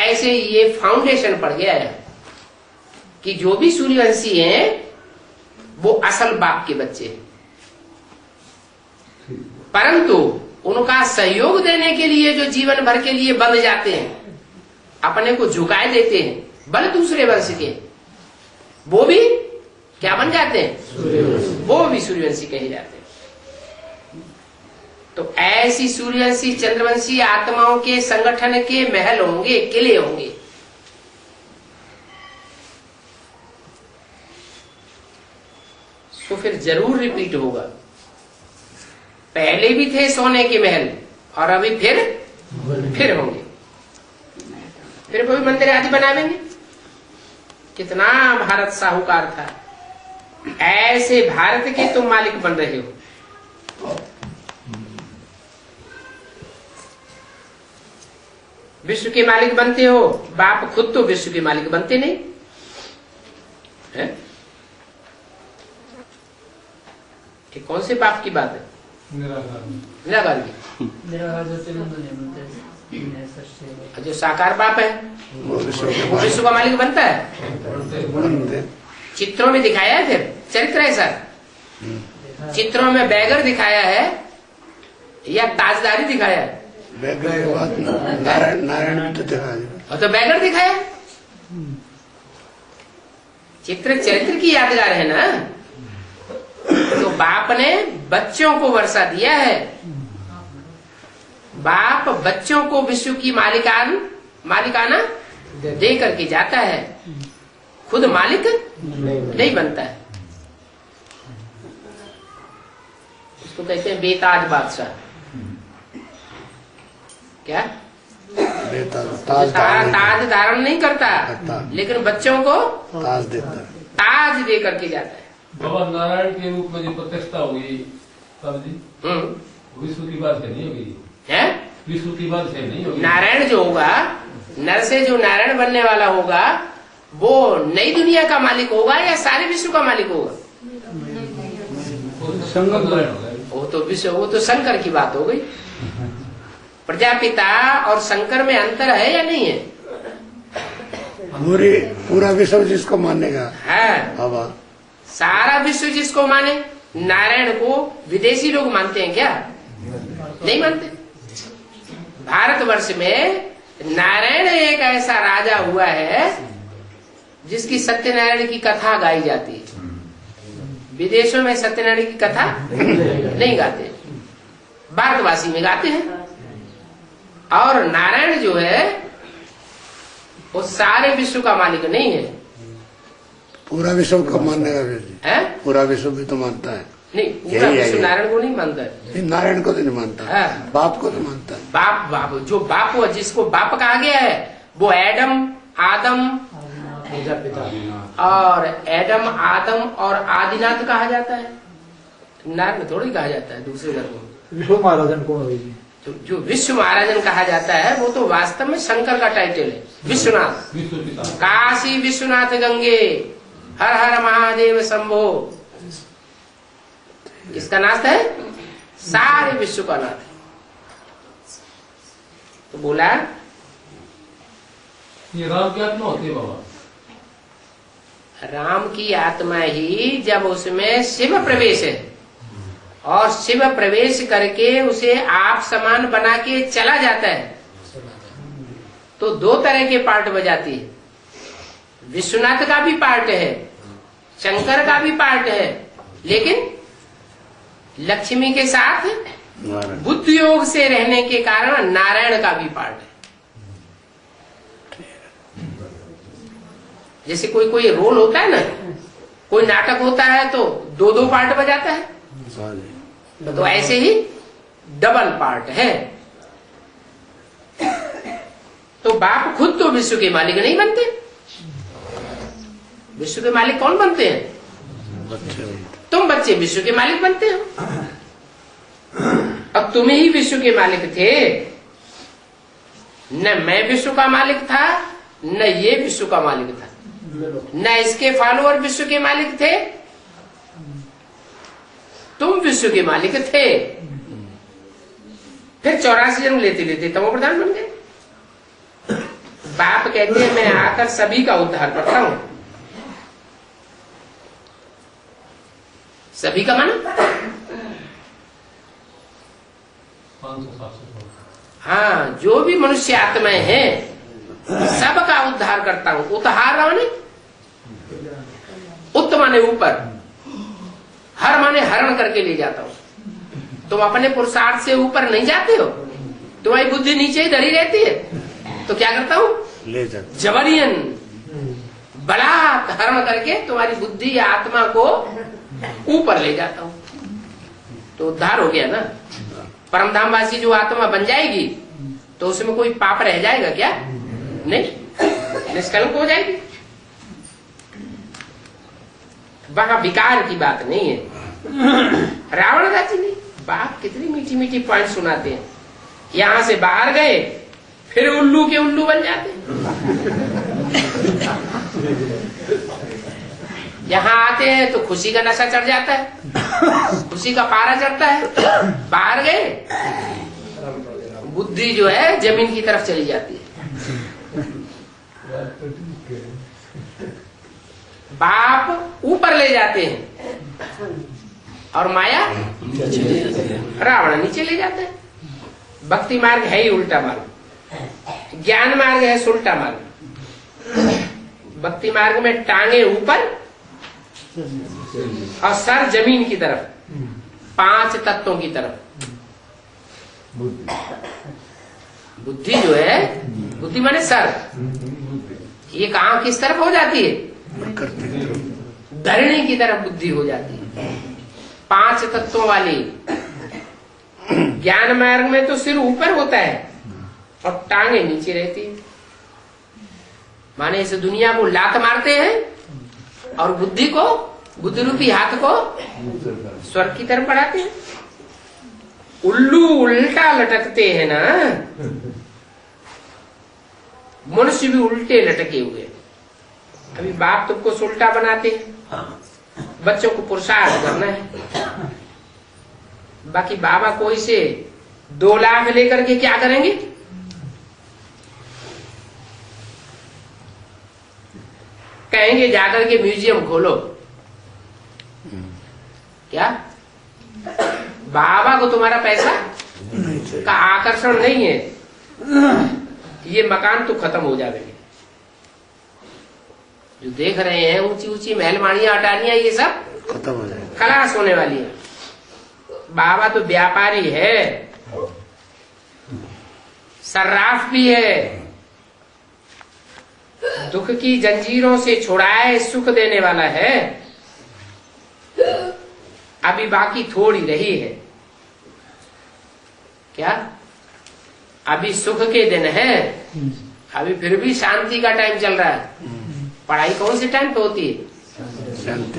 ऐसे ये फाउंडेशन पड़ गया है कि जो भी सूर्यवंशी हैं वो असल बाप के बच्चे हैं, परंतु उनका सहयोग देने के लिए जो जीवन भर के लिए बंध जाते हैं, अपने को झुकाए देते हैं बल दूसरे वंश के, वो भी क्या बन जाते हैं? वो भी सूर्यवंशी कहे जाते हैं। तो ऐसी सूर्यवंशी चंद्रवंशी आत्माओं के संगठन के महल होंगे, किले होंगे। तो फिर जरूर रिपीट होगा। पहले भी थे सोने के महल और अभी फिर होंगे। फिर कोई मंदिर आदि बनावेंगे। कितना भारत साहूकार था, ऐसे भारत के तुम मालिक बन रहे हो। विश्व के मालिक बनते हो, बाप खुद तो विश्व के मालिक बनते नहीं है। ये कौन से बाप की बात है? निराकार की। जो साकार बाप है वो विश्व का मालिक बनता है। चित्रों में दिखाया है, फिर चरित्र है सर। चित्रों में बैगर दिखाया है या ताजदारी दिखाया है? नारायण तो बैगर दिखाया। चित्र चरित्र की यादगार है ना। तो बाप ने बच्चों को वर्षा दिया है। बाप बच्चों को विश्व की मालिकाना दे करके जाता है, खुद मालिक नहीं बनता है। इसको कहते हैं बेताज बादशाह। क्या? ताज धारण नहीं करता, लेकिन बच्चों को ताज दे करके जाता है। बाबा नारायण के रूप में जो प्रतिष्ठा होगी तब जी विश्व की बात से नहीं होगी है? विश्व की बात से नहीं होगी। नारायण जो होगा, नर से जो नारायण बनने वाला होगा, वो नई दुनिया का मालिक होगा या सारे विश्व का मालिक होगा? संगम वो वो तो शंकर की बात हो गई। प्रजापिता और शंकर में अंतर है या नहीं है? पूरा विश्व जिसको मानेगा है। अब सारा विश्व जिसको माने। नारायण को विदेशी लोग मानते हैं क्या? नहीं मानते। भारतवर्ष में नारायण एक ऐसा राजा हुआ है जिसकी सत्यनारायण की कथा गाई जाती है। विदेशों में सत्यनारायण की कथा नहीं गाते, भारतवासी में गाते हैं। और नारायण जो है वो सारे विश्व का मालिक नहीं है। पूरा विश्व को मानेगा है? पूरा विश्व भी तो मानता है। नहीं, पूरा विश्व नारायण को नहीं मानता है। नारायण को तो नहीं मानता, बाप को तो मानता है। बाप जो बाप हुआ, जिसको बाप कहा गया है, वो एडम आदम और एडम आदम और आदिनाथ कहा जाता है। नारायण में थोड़ी कहा जाता है दूसरे धर्मों में। विश्व महाराजन कौन है? जो विश्व महाराजन कहा जाता है वो तो वास्तव में शंकर का टाइटल है। विश्वनाथ, काशी विश्वनाथ गंगे, हर हर महादेव शंभो, इसका नाथ है, सारे विश्व का नाथ है। तो बोला ये राम की आत्मा होती है बाबा। राम की आत्मा ही जब उसमें शिव प्रवेश है और शिव प्रवेश करके उसे आप समान बना के चला जाता है, तो दो तरह के पार्ट बजाती है। विश्वनाथ का भी पार्ट है, शंकर का भी पार्ट है, लेकिन लक्ष्मी के साथ बुद्धि योग से रहने के कारण नारायण का भी पार्ट है। जैसे कोई रोल होता है ना, कोई नाटक होता है तो दो दो पार्ट बजाता है, तो ऐसे ही डबल पार्ट है। तो बाप खुद तो विश्व के मालिक नहीं बनते। विश्व के मालिक कौन बनते हैं? तुम बच्चे विश्व के मालिक बनते हो। अब तुम ही विश्व के मालिक थे, न मैं विश्व का मालिक था, न ये विश्व का मालिक था, न इसके फॉलोअर विश्व के मालिक थे। तुम विश्व के मालिक थे, फिर 84 जन्म लेते लेते तमो प्रधान बन गए। बाप कहते हैं मैं आकर सभी का उद्धार करता हूं। सभी का माना 500-700। हाँ, जो भी मनुष्य आत्माएं हैं सबका उद्धार करता हूं। उद्धार माने उत्त माने ऊपर, हर माने हरण करके ले जाता हूं। तुम अपने पुरुषार्थ से ऊपर नहीं जाते हो, तुम्हारी बुद्धि नीचे ही धरी रहती है, तो क्या करता हूं? ले जाता, जबरियन बलात् हरण करके तुम्हारी बुद्धि या आत्मा को ऊपर ले जाता हूं। तो उद्धार हो गया ना। परमधामवासी जो आत्मा बन जाएगी तो उसमें कोई पाप रह जाएगा क्या? नहीं, निष्कलंक हो जाएगी। वहां विकार की बात नहीं है। रावण राज्य नहीं। बाप कितनी मीठी मीठी पॉइंट सुनाते हैं। यहां से बाहर गए फिर उल्लू के उल्लू बन जाते। यहां आते हैं तो खुशी का नशा चढ़ जाता है, खुशी का पारा चढ़ता है। बाहर गए बुद्धि जो है जमीन की तरफ चली जाती है। बाप ऊपर ले जाते हैं और माया रावण नीचे ले जाते हैं। भक्ति मार्ग है ही उल्टा मार्ग, ज्ञान मार्ग है सुल्टा मार्ग। भक्ति मार्ग में टांगे ऊपर और सर जमीन की तरफ, 5 तत्वों की तरफ। बुद्धि जो है, बुद्धि माने सर, ये कहाँ किस तरफ हो जाती है? धरणी की तरफ बुद्धि हो जाती है। 5 तत्वों वाली। ज्ञान मार्ग में तो सिर ऊपर होता है और टांगे नीचे रहती है। माने इस दुनिया को लात मारते हैं और बुद्धि को, बुद्धि रूपी हाथ को स्वर्ग की तरफ बढ़ाते हैं। उल्लू उल्टा लटकते हैं ना, मनुष्य भी उल्टे लटके हुए। अभी बाप तुमको उल्टा बनाते हैं, बच्चों को पुरुषार्थ करना है। बाकी बाबा कोई से 2 लाख लेकर के क्या करेंगे? कहेंगे जाकर के म्यूजियम खोलो। क्या बाबा को तुम्हारा पैसा का आकर्षण नहीं है? ये मकान तो खत्म हो जाएंगे। जो देख रहे हैं ऊंची ऊंची महलमाड़ियां अटारियां, ये सब खत्म हो जाएगा, खलास होने वाली है। बाबा तो व्यापारी है, सर्राफ भी है, दुख की जंजीरों से छुड़ाए सुख देने वाला है। अभी बाकी थोड़ी रही है। क्या अभी सुख के दिन है? अभी फिर भी शांति का टाइम चल रहा है। पढ़ाई कौन से टाइम पे होती है?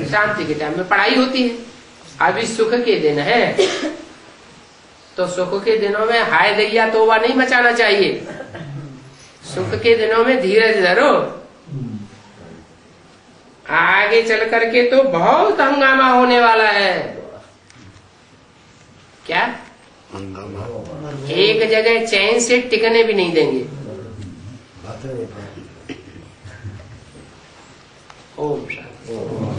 शांति के टाइम में पढ़ाई होती है। अभी सुख के दिन है, तो सुख के दिनों में हाय दैया तोबा नहीं मचाना चाहिए। सुख के दिनों में धीरज धरो, आगे चल करके तो बहुत हंगामा होने वाला है। क्या हंगामा, एक जगह चैन से टिकने भी नहीं देंगे। ओम शांति।